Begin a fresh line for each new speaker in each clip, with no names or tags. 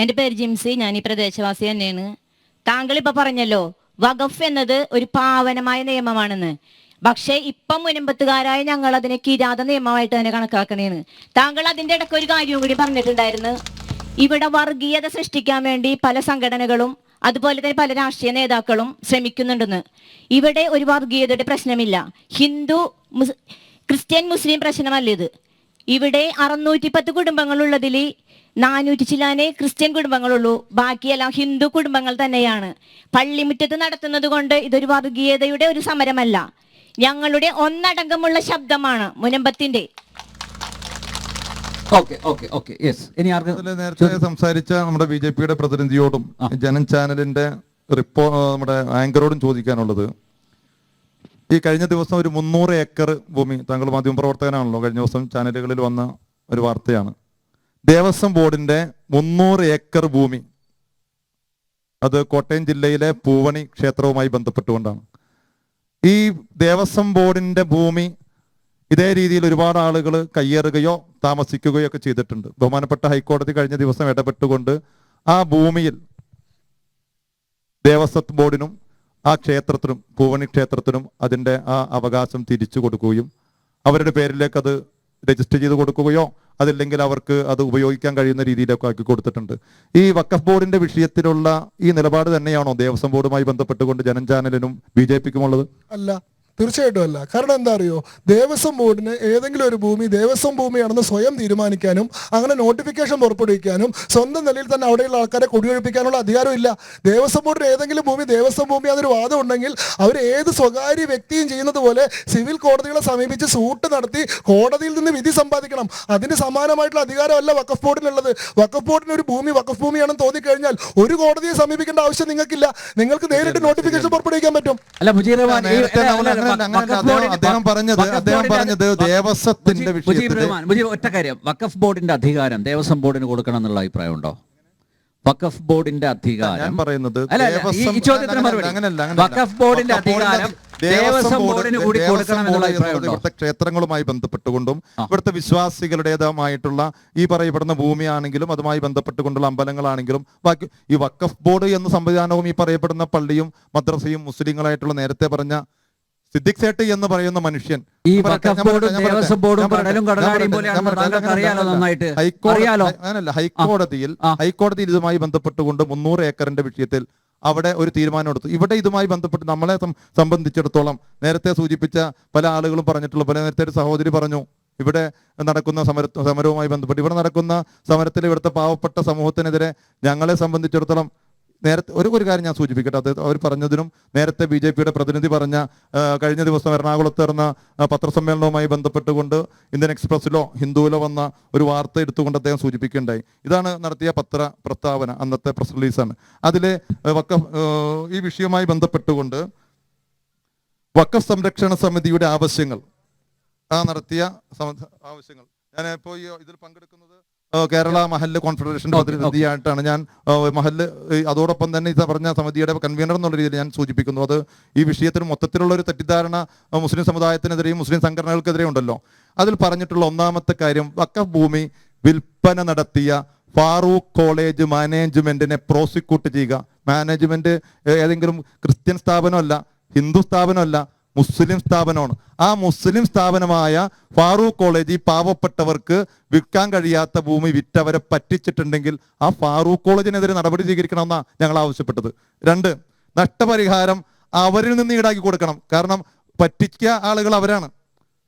എൻ്റെ പേര് ജിംസി, ഞാൻ ഈ പ്രദേശവാസി തന്നെയാണ്. താങ്കൾ ഇപ്പൊ പറഞ്ഞല്ലോ വഖഫ് എന്നത് ഒരു പാവനമായ നിയമമാണെന്ന്. പക്ഷേ ഇപ്പം മുനമ്പത്തുകാരായ ഞങ്ങൾ അതിനെ കിരാത നിയമമായിട്ട് തന്നെ കണക്കാക്കണേന്ന്. താങ്കൾ അതിന്റെ ഇടയ്ക്ക് ഒരു കാര്യവും കൂടി പറഞ്ഞിട്ടുണ്ടായിരുന്നു. ഇവിടെ വർഗീയത സൃഷ്ടിക്കാൻ വേണ്ടി പല സംഘടനകളും അതുപോലെ തന്നെ പല രാഷ്ട്രീയ നേതാക്കളും ശ്രമിക്കുന്നുണ്ടെന്ന്. ഇവിടെ ഒരു വർഗീയതയുടെ പ്രശ്നമില്ല. ക്രിസ്ത്യൻ മുസ്ലിം പ്രശ്നമല്ല ഇത്. ഇവിടെ 610 കുടുംബങ്ങളുള്ളതിൽ 400 ചില്ലാനേ ക്രിസ്ത്യൻ കുടുംബങ്ങളുള്ളൂ, ബാക്കിയെല്ലാം ഹിന്ദു കുടുംബങ്ങൾ തന്നെയാണ്. പള്ളിമുറ്റത്ത് നടത്തുന്നത് കൊണ്ട് ഇതൊരു വർഗീയതയുടെ ഒരു സമരമല്ല, ഞങ്ങളുടെ ഒന്നടങ്കമുള്ള ശബ്ദമാണ് മുനമ്പത്തിന്റെ.
നേരത്തെ സംസാരിച്ച നമ്മുടെ BJP-യുടെ പ്രതിനിധിയോടും ജനം ചാനലിന്റെ നമ്മുടെ ആങ്കറോടും ചോദിക്കാനുള്ളത്, ഈ കഴിഞ്ഞ ദിവസം ഒരു 300 ഏക്കർ ഭൂമി, താങ്കൾ മാധ്യമപ്രവർത്തകനാണല്ലോ, കഴിഞ്ഞ ദിവസം ചാനലുകളിൽ വന്ന ഒരു വാർത്തയാണ്. ദേവസ്വം ബോർഡിന്റെ 300 ഏക്കർ ഭൂമി, അത് കോട്ടയം ജില്ലയിലെ പൂവണി ക്ഷേത്രവുമായി ബന്ധപ്പെട്ടുകൊണ്ടാണ്. ഈ ദേവസ്വം ബോർഡിന്റെ ഭൂമി ഇതേ രീതിയിൽ ഒരുപാട് ആളുകൾ കയ്യേറുകയോ താമസിക്കുകയോ ഒക്കെ ചെയ്തിട്ടുണ്ട്. ബഹുമാനപ്പെട്ട ഹൈക്കോടതി കഴിഞ്ഞ ദിവസം ഇടപെട്ടുകൊണ്ട് ആ ഭൂമിയിൽ ദേവസ്വം ബോർഡിനും ആ ക്ഷേത്രത്തിനും, പൂവണി ക്ഷേത്രത്തിനും അതിൻ്റെ ആ അവകാശം തിരിച്ചു കൊടുക്കുകയും അവരുടെ പേരിലേക്ക് അത് രജിസ്റ്റർ ചെയ്ത് കൊടുക്കുകയോ അതില്ലെങ്കിൽ അവർക്ക് അത് ഉപയോഗിക്കാൻ കഴിയുന്ന രീതിയിലൊക്കെ ആക്കി കൊടുത്തിട്ടുണ്ട്. ഈ വഖഫ് ബോർഡിന്റെ വിഷയത്തിലുള്ള ഈ നിലപാട് തന്നെയാണോ ദേവസ്വം ബോർഡുമായി ബന്ധപ്പെട്ടുകൊണ്ട് ജനം ചാനലിനും BJP-ക്കും ഉള്ളത്?
അല്ല, തീർച്ചയായിട്ടും അല്ല. കാരണം എന്താ അറിയോ, ദേവസ്വം ബോർഡിന് ഏതെങ്കിലും ഒരു ഭൂമി ദേവസ്വം ഭൂമിയാണെന്ന് സ്വയം തീരുമാനിക്കാനും അങ്ങനെ നോട്ടിഫിക്കേഷൻ പുറപ്പെടുവിക്കാനും സ്വന്തം നിലയിൽ തന്നെ അവിടെയുള്ള ആൾക്കാരെ കുടിയൊഴിപ്പിക്കാനുള്ള അധികാരമില്ല. ദേവസ്വം ബോർഡിന് ഏതെങ്കിലും ഭൂമി ദേവസ്വം ഭൂമി അതൊരു വാദം ഉണ്ടെങ്കിൽ അവർ ഏത് സ്വകാര്യ വ്യക്തിയും ചെയ്യുന്നത് പോലെ സിവിൽ കോടതികളെ സമീപിച്ച് സൂട്ട് നടത്തി കോടതിയിൽ നിന്ന് വിധി സമ്പാദിക്കണം. അതിന് സമാനമായിട്ടുള്ള അധികാരമല്ല വഖഫ് ബോർഡിനുള്ളത്. വഖഫ് ബോർഡിന് ഒരു ഭൂമി വഖഫ് ഭൂമിയാണെന്ന് തോന്നിക്കഴിഞ്ഞാൽ ഒരു കോടതിയെ സമീപിക്കേണ്ട ആവശ്യം നിങ്ങൾക്കില്ല. നിങ്ങൾക്ക് നേരിട്ട് നോട്ടിഫിക്കേഷൻ പുറപ്പെടുവിക്കാൻ പറ്റും.
അദ്ദേഹം പറഞ്ഞത് ദേവസ്വത്തിന്റെ വിഷയത്തിൽ
ഒറ്റ കാര്യം, വഖഫ് ബോർഡിന്റെ അധികാരം ദേവസ്വം ബോർഡിന് കൊടുക്കണം എന്നുള്ള അഭിപ്രായം ഉണ്ടോ? വഖഫ് ബോർഡിന്റെ അധികാരം
പറയുന്നത്
ഈ ചോദ്യത്തിന് മറുപടി, വഖഫ് ബോർഡിന്റെ അധികാരം ദേവസ്വം ബോർഡിന് കൂടി കൊടുക്കണം എന്നുള്ള അഭിപ്രായം ഉണ്ടോ?
ഇവിടുത്തെ ക്ഷേത്രങ്ങളുമായി ബന്ധപ്പെട്ടുകൊണ്ടും ഇവിടുത്തെ വിശ്വാസികളുടേതായിട്ടുള്ള ഈ പറയപ്പെടുന്ന ഭൂമിയാണെങ്കിലും അതുമായി ബന്ധപ്പെട്ടുകൊണ്ടുള്ള അമ്പലങ്ങളാണെങ്കിലും ബാക്കി ഈ വഖഫ് ബോർഡ് എന്ന സംവിധാനവും ഈ പറയപ്പെടുന്ന പള്ളിയും മദ്രസയും മുസ്ലിങ്ങളായിട്ടുള്ള നേരത്തെ പറഞ്ഞ സിദ്ദിഖ് സേട്ട് എന്ന് പറയുന്ന മനുഷ്യൻ ഹൈക്കോടതിയിൽ ഇതുമായി ബന്ധപ്പെട്ടുകൊണ്ട് 300 ഏക്കറിന്റെ വിഷയത്തിൽ അവിടെ ഒരു തീരുമാനം എടുത്തു. ഇവിടെ ഇതുമായി ബന്ധപ്പെട്ട് നമ്മളെ സംബന്ധിച്ചിടത്തോളം നേരത്തെ സൂചിപ്പിച്ച പല ആളുകളും പറഞ്ഞിട്ടുള്ള പോലെ, നേരത്തെ ഒരു സഹോദരി പറഞ്ഞു, ഇവിടെ നടക്കുന്ന സമരവുമായി ബന്ധപ്പെട്ട് ഇവിടെ നടക്കുന്ന സമരത്തിൽ ഇവിടുത്തെ പാവപ്പെട്ട സമൂഹത്തിനെതിരെ ഞങ്ങളെ സംബന്ധിച്ചിടത്തോളം നേരത്തെ ഒരു കാര്യം ഞാൻ സൂചിപ്പിക്കട്ടെ. അത് അവർ പറഞ്ഞതിനും നേരത്തെ BJP-യുടെ പ്രതിനിധി പറഞ്ഞ കഴിഞ്ഞ ദിവസം എറണാകുളത്ത് നടന്ന പത്രസമ്മേളനവുമായി ബന്ധപ്പെട്ടുകൊണ്ട് ഇന്ത്യൻ എക്സ്പ്രസ്സിലോ ഹിന്ദുവിലോ വന്ന ഒരു വാർത്ത എടുത്തുകൊണ്ട് അദ്ദേഹം സൂചിപ്പിക്കുകയുണ്ടായി. ഇതാണ് നടത്തിയ പ്രസ്താവന, അന്നത്തെ പ്രസ് റിലീസാണ്. അതിലെ ഈ വിഷയവുമായി ബന്ധപ്പെട്ടുകൊണ്ട് വഖഫ് സംരക്ഷണ സമിതിയുടെ ആവശ്യങ്ങൾ, നടത്തിയ ആവശ്യങ്ങൾ, ഞാൻ ഇപ്പോൾ ഇതിൽ പങ്കെടുക്കുന്നത് കേരള മഹല്ല് കോൺഫെഡറേഷന്റെ പ്രതിനിധിയായിട്ടാണ് ഞാൻ. മഹല്ല് അതോടൊപ്പം തന്നെ ഇത് പറഞ്ഞ സമിതിയുടെ കൺവീനർ എന്നുള്ള രീതിയിൽ ഞാൻ സൂചിപ്പിക്കുന്നു. അത് ഈ വിഷയത്തിൽ മൊത്തത്തിലുള്ള ഒരു തെറ്റിദ്ധാരണ മുസ്ലിം സമുദായത്തിനെതിരെയും മുസ്ലിം സംഘടനകൾക്കെതിരെയും ഉണ്ടല്ലോ. അതിൽ പറഞ്ഞിട്ടുള്ള ഒന്നാമത്തെ കാര്യം, വഖഫ് ഭൂമി വിൽപ്പന നടത്തിയ ഫാറൂഖ് കോളേജ് മാനേജ്മെന്റിനെ പ്രോസിക്യൂട്ട് ചെയ്യുക. മാനേജ്മെന്റ് ഏതെങ്കിലും ക്രിസ്ത്യൻ സ്ഥാപനമല്ല, ഹിന്ദു സ്ഥാപനമല്ല, മുസ്ലിം സ്ഥാപനമാണ്. ആ മുസ്ലിം സ്ഥാപനമായ ഫാറൂഖ് കോളേജ് ഈ പാവപ്പെട്ടവർക്ക് വിൽക്കാൻ കഴിയാത്ത ഭൂമി വിറ്റവരെ പറ്റിച്ചിട്ടുണ്ടെങ്കിൽ ആ ഫാറൂഖ് കോളേജിനെതിരെ നടപടി സ്വീകരിക്കണമെന്നാണ് ഞങ്ങൾ ആവശ്യപ്പെട്ടത്. 2, നഷ്ടപരിഹാരം അവരിൽ നിന്ന് ഈടാക്കി കൊടുക്കണം. കാരണം പറ്റിച്ച ആളുകൾ അവരാണ്.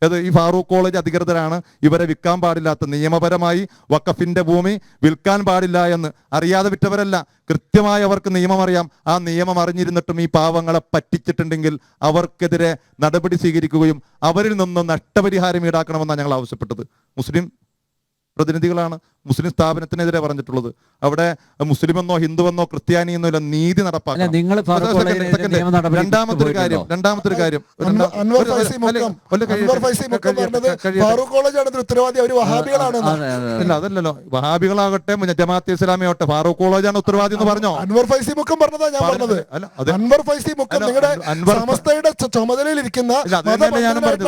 അത് ഈ ഫാറൂഖ് കോളേജ് അധികൃതരാണ് ഇവരെ വിൽക്കാൻ പാടില്ലാത്ത, നിയമപരമായി വഖഫിന്റെ ഭൂമി വിൽക്കാൻ പാടില്ല എന്ന് അറിയാതെ വിറ്റവരല്ല, കൃത്യമായി അവർക്ക് നിയമം അറിയാം. ആ നിയമം അറിഞ്ഞിരുന്നിട്ടും ഈ പാവങ്ങളെ പറ്റിച്ചിട്ടുണ്ടെങ്കിൽ അവർക്കെതിരെ നടപടി സ്വീകരിക്കുകയും അവരിൽ നിന്ന് നഷ്ടപരിഹാരം ഈടാക്കണമെന്നാണ് ഞങ്ങൾ ആവശ്യപ്പെട്ടത്. മുസ്ലിം പ്രതിനിധികളാണ് മുസ്ലിം സ്ഥാപനത്തിനെതിരെ പറഞ്ഞിട്ടുള്ളത്. അവിടെ മുസ്ലിമെന്നോ ഹിന്ദുവെന്നോ ക്രിസ്ത്യാനിയെന്നോ ഇല്ല, നീതി നടപ്പാക്കണം. രണ്ടാമത്തെ കാര്യം അതല്ലല്ലോ, വഹാബികളാകട്ടെ ജമാഅത്തെ ഇസ്ലാമിയാവട്ടെ ഫാറൂഖ് കോളേജാണ് ഉത്തരവാദി എന്ന് പറഞ്ഞോ?
അൻവർ ഫൈസി മുക്കം പറഞ്ഞതാ ഞാൻ പറഞ്ഞത്. അൻവർ ഫൈസി മുക്കം നിങ്ങളുടെ സമസ്തയുടെ ചുമതലയിൽ ഇരിക്കുന്ന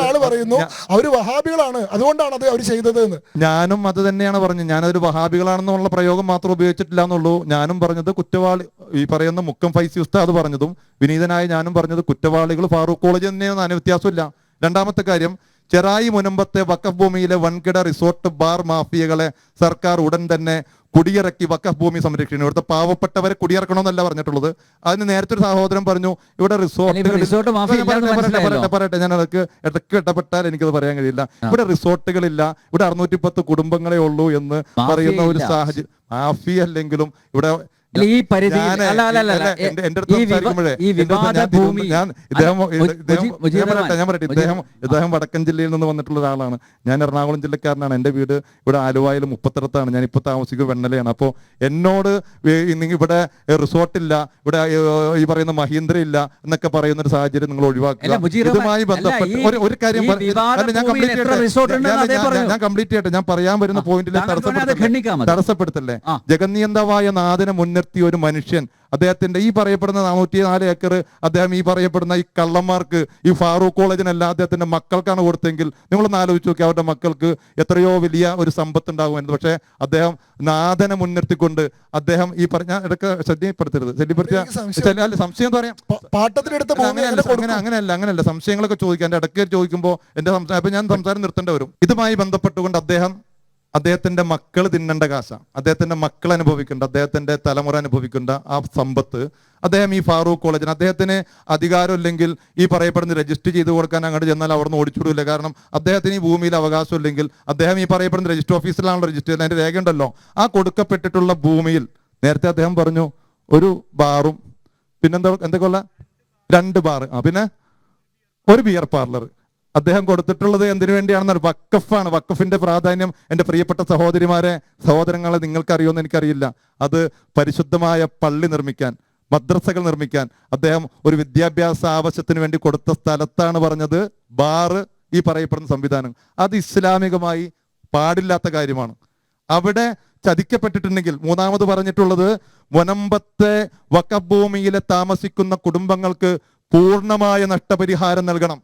ആള് പറയുന്നു അവര് വഹാബികളാണ്, അതുകൊണ്ടാണ് അത് അവർ ചെയ്തത് എന്ന്.
ഞാനും അത് തന്നെയാണ് പറഞ്ഞത്. ഞാനത് ഒരു വഹാബികളാണെന്നുള്ള പ്രയോഗം മാത്രം ഉപയോഗിച്ചിട്ടില്ല എന്നുള്ളൂ. ഞാനും പറഞ്ഞത് കുറ്റവാളി, ഈ പറയുന്ന മുക്കം ഫൈസി ഉസ്താദ് പറഞ്ഞതും വിനീതനായ ഞാനും പറഞ്ഞത് കുറ്റവാളികൾ ഫാറൂഖ് കോളേജ് തന്നെയൊന്നും അതിന് വ്യത്യാസമില്ല. രണ്ടാമത്തെ കാര്യം, ചെറായി മുനമ്പത്തെ വഖഫ് ഭൂമിയിലെ വൻകിട റിസോർട്ട് ബാർ മാഫിയകളെ സർക്കാർ ഉടൻ തന്നെ കുടിയിറക്കി വഖഫ് ഭൂമി സംരക്ഷിക്കണം. ഇവിടുത്തെ പാവപ്പെട്ടവരെ കുടിയിറക്കണമെന്നല്ല പറഞ്ഞിട്ടുള്ളത്. അതിന് നേരത്തെ ഒരു സഹോദരൻ പറഞ്ഞു ഇവിടെ പറയട്ടെ, ഞാൻ ഇടയ്ക്ക് ഇടപെട്ടാൽ എനിക്കത് പറയാൻ കഴിയില്ല. ഇവിടെ റിസോർട്ടുകളില്ല, ഇവിടെ 610 കുടുംബങ്ങളെ ഉള്ളൂ എന്ന് പറയുന്ന ഒരു സാഹചര്യം. മാഫിയ അല്ലെങ്കിലും ഇവിടെ
ഈ പരിധി
ഇദ്ദേഹം വടക്കൻ ജില്ലയിൽ നിന്ന് വന്നിട്ടുള്ള ഒരാളാണ്. ഞാൻ എറണാകുളം ജില്ലക്കാരനാണ്. എൻ്റെ വീട് ഇവിടെ ആലുവായിൽ മുപ്പത്തിടത്താണ്. ഞാൻ ഇപ്പൊ താമസിക്കുന്നത് വെണ്ണലയാണ്. അപ്പോൾ എന്നോട് ഇവിടെ റിസോർട്ടില്ല, ഇവിടെ ഈ പറയുന്ന മഹീന്ദ്ര ഇല്ല എന്നൊക്കെ പറയുന്ന ഒരു സാഹചര്യം നിങ്ങൾ ഒഴിവാക്കുക. ഇതുമായി ബന്ധപ്പെട്ട് ഒരു കാര്യം ഞാൻ കംപ്ലീറ്റ് ചെയ്യട്ടെ. ഞാൻ പറയാൻ വരുന്ന പോയിന്റിൽ തടസ്സപ്പെടുത്തല്ലേ. ജഗന്നിയന്താവായ നാഥനെ മുൻനിർത്തി ഒരു മനുഷ്യൻ, അദ്ദേഹത്തിന്റെ ഈ പറയപ്പെടുന്ന 404 ഏക്കർ അദ്ദേഹം ഈ പറയപ്പെടുന്ന ഈ കള്ളന്മാർക്ക്, ഈ ഫാറൂഖ് കോളേജിനല്ല അദ്ദേഹത്തിന്റെ മക്കൾക്കാണ് കൊടുത്തെങ്കിൽ നിങ്ങളൊന്ന് ആലോചിച്ച് നോക്കി, അവരുടെ മക്കൾക്ക് എത്രയോ വലിയ ഒരു സമ്പത്ത് ഉണ്ടാകുമെന്ന്. പക്ഷേ അദ്ദേഹം നാഥനെ മുൻനിർത്തിക്കൊണ്ട് അദ്ദേഹം ഈ പറഞ്ഞ ഇടയ്ക്ക് ശ്രദ്ധപ്പെടുത്തരുത്, സംശയം എന്ന് പറയാം. അങ്ങനെയല്ല സംശയങ്ങളൊക്കെ ചോദിക്കാൻ എൻ്റെ ഇടയ്ക്ക് ചോദിക്കുമ്പോൾ എൻ്റെ സംസാരം, അപ്പൊ ഞാൻ സംസാരം നിർത്തേണ്ടി വരും. ഇതുമായി ബന്ധപ്പെട്ടുകൊണ്ട് അദ്ദേഹത്തിന്റെ മക്കൾ തിന്നേണ്ട കാശ, അദ്ദേഹത്തിന്റെ മക്കൾ അനുഭവിക്കേണ്ട, അദ്ദേഹത്തിന്റെ തലമുറ അനുഭവിക്കേണ്ട ആ സമ്പത്ത് അദ്ദേഹം ഈ ഫാറൂഖ് കോളേജിന്, അദ്ദേഹത്തിന് അധികാരം ഇല്ലെങ്കിൽ ഈ പറയപ്പെടുന്ന രജിസ്റ്റർ ചെയ്ത് കൊടുക്കാൻ അങ്ങോട്ട് ചെന്നാൽ അവിടെ നിന്ന് ഓടിച്ചുവിടില്ല. കാരണം അദ്ദേഹത്തിന് ഈ ഭൂമിയിൽ അവകാശം ഇല്ലെങ്കിൽ അദ്ദേഹം ഈ പറയപ്പെടുന്ന രജിസ്റ്റർ ഓഫീസിലാണല്ലോ രജിസ്റ്റർ ചെയ്യുന്നത്, അതിന്റെ രേഖയുണ്ടല്ലോ. ആ കൊടുക്കപ്പെട്ടിട്ടുള്ള ഭൂമിയിൽ നേരത്തെ അദ്ദേഹം പറഞ്ഞു ഒരു ബാറും എന്തൊക്കെയുള്ള 2 ബാർ, പിന്നെ ഒരു ബിയർ പാർലർ. അദ്ദേഹം കൊടുത്തിട്ടുള്ളത് എന്തിനു വേണ്ടിയാണെന്ന് വഖഫാണ്. വഖഫിന്റെ പ്രാധാന്യം എൻ്റെ പ്രിയപ്പെട്ട സഹോദരങ്ങളെ നിങ്ങൾക്കറിയുമെന്ന് എനിക്കറിയില്ല. അത് പരിശുദ്ധമായ പള്ളി നിർമ്മിക്കാൻ, മദ്രസകൾ നിർമ്മിക്കാൻ അദ്ദേഹം ഒരു വിദ്യാഭ്യാസ ആവശ്യത്തിന് വേണ്ടി കൊടുത്ത സ്ഥലത്താണ് പറഞ്ഞത് ബാറ് ഈ പറയപ്പെടുന്ന സംവിധാനം. അത് ഇസ്ലാമികമായി പാടില്ലാത്ത കാര്യമാണ്. അവിടെ ചതിക്കപ്പെട്ടിട്ടുണ്ടെങ്കിൽ, മൂന്നാമത് പറഞ്ഞിട്ടുള്ളത് മുനമ്പത്തെ വഖഫ് ഭൂമിയിലെ താമസിക്കുന്ന കുടുംബങ്ങൾക്ക് പൂർണ്ണമായ നഷ്ടപരിഹാരം നൽകണം.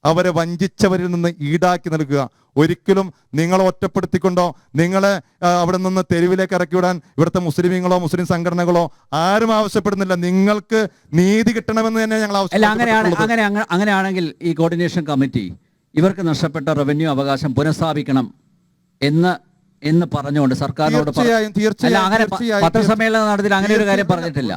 അവരെ വഞ്ചിച്ചവരിൽ നിന്ന് ഈടാക്കി നൽകുക. ഒരിക്കലും നിങ്ങളെ ഒറ്റപ്പെടുത്തിക്കൊണ്ടോ നിങ്ങളെ അവിടെ നിന്ന് തെരുവിലേക്ക് ഇറക്കിവിടാൻ ഇവിടുത്തെ മുസ്ലിമീങ്ങളോ മുസ്ലിം സംഘടനകളോ ആരും ആവശ്യപ്പെടുന്നില്ല. നിങ്ങൾക്ക് നീതി കിട്ടണമെന്ന് തന്നെ ഞങ്ങൾ
അങ്ങനെയാണെങ്കിൽ ഈ കോർഡിനേഷൻ കമ്മിറ്റി ഇവർക്ക് നഷ്ടപ്പെട്ട റവന്യൂ അവകാശം പുനഃസ്ഥാപിക്കണം എന്ന് പറഞ്ഞുകൊണ്ട് സർക്കാരിനോട് പത്രസമ്മേളനം നടത്തി അങ്ങനെ ഒരു കാര്യം പറഞ്ഞിട്ടില്ല.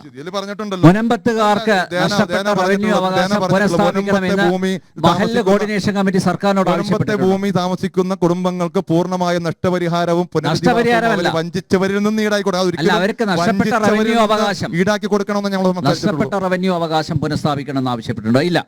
മുനമ്പത്തുകാർക്ക് നഷ്ടപ്പെട്ട റവന്യൂ അവകാശം പുനഃസ്ഥാപിക്കണമെന്ന് മഹല്ല് കോർഡിനേഷൻ കമ്മിറ്റി സർക്കാരിനോട് ആവശ്യപ്പെട്ടു.
ഭൂമി താമസിക്കുന്ന കുടുംബങ്ങൾക്ക് പൂർണ്ണമായ നഷ്ടപരിഹാരവും വഞ്ചിച്ചവരിൽ നിന്ന്
അല്ല, അവർക്ക് നഷ്ടപ്പെട്ട റവന്യൂ അവകാശം
ഈടാക്കി കൊടുക്കണമെന്ന് ഞങ്ങൾ
നഷ്ടപ്പെട്ട റവന്യൂ അവകാശം പുനഃസ്ഥാപിക്കണം എന്ന് ആവശ്യപ്പെട്ടിട്ടുണ്ടോ? ഇല്ല.